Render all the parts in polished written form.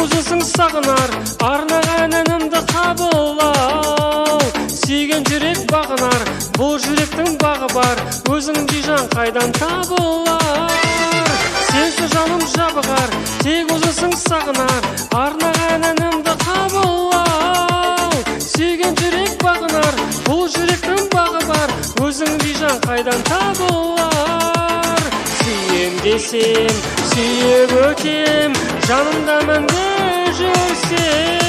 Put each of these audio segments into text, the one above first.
uzысың сағынар, арнаған әнімді қабылдау. Сүйген жүрек бағынар, бұл жүректің бағы бар, өзің бейжан қайдан табылар. Сенсіз жаным жабығар, тек өзісің сағынар, арнаған әнімді қабылдау. Сүйген жүрек бағынар, бұл жүректің бағы бар, өзің бейжан қайдан табылар. Сүйем десем, сүйіп өтем, жанымда мәңгі жүрсем.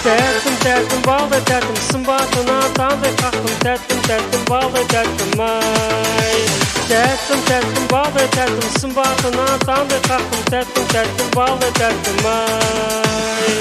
Тәттім, тәттім, балдай тәттім, сымбатына таңдай қақтым. Тәттім, тәттім, балдай тәттім, ай. Тәттім, тәттім, балдай тәттім, сымбатына таңдай қақтым. Тәттім, тәттім, балдай тәттім, ай.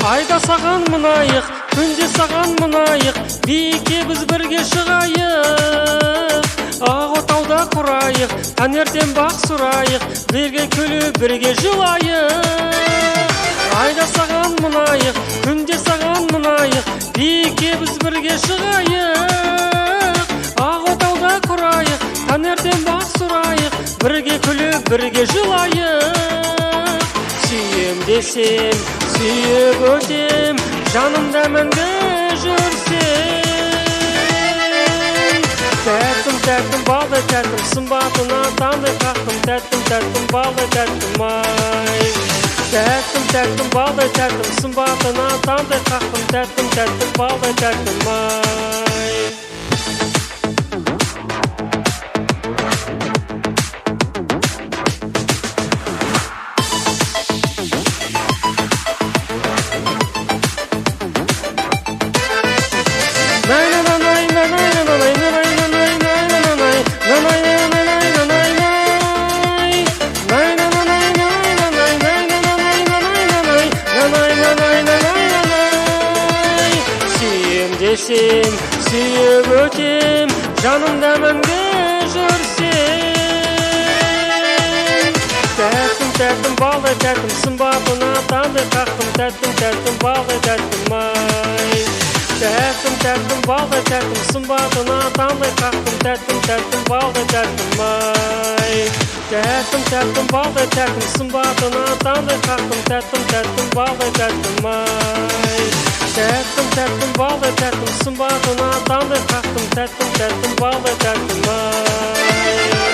Айда саған мұнайық, күнде саған мұнайық, биікке біз бірге шығайық. Ақ отауда құрайық, таңертең бақ сұрайық, бірге күліп, бірге жылайық. Айда саған мұнайық, күнде саған мұнайық, биікке біз бірге шығайық. Ақ отауда құрайық, таңертең бақ сұрайық, бірге күліп, бірге жылайық. Сүйем десем, сүйіп өтем, жанымда мәңгі жүрсем. Тәттім, тәттім, балдай тәттім, сымбатына таңдай қақтым. Тәттім, тәттім, балдай тәттім, ай. Тәттім, тәттім, балдай тәттім, сымбатына таңдай қақтым. Тәттім, тәттім, балдай тәттім, ай. Сүйем, сүйіп өтем, жанымда мәңгі жүрсем. Тәттім, тәттім, балдай тәттім, сымбатына таңдай қақтым. Тәттім, тәттім, балдай тәттім, ай. Тәттім, тәттім, балдай тәттім, сымбатына таңдай қақтым. Тәттім, тәттім, балдай тәттім, ай. Тәттім, тәттім, балдай тәттім, сымбатына таңдай қақтым. Тәттім, тәттім, балдай тәттім, ай. Тәттім, тәттім, балдай тәттім, сымбатына таңдай қақтым. Тәттім, тәттім, балдай тәттім, ай.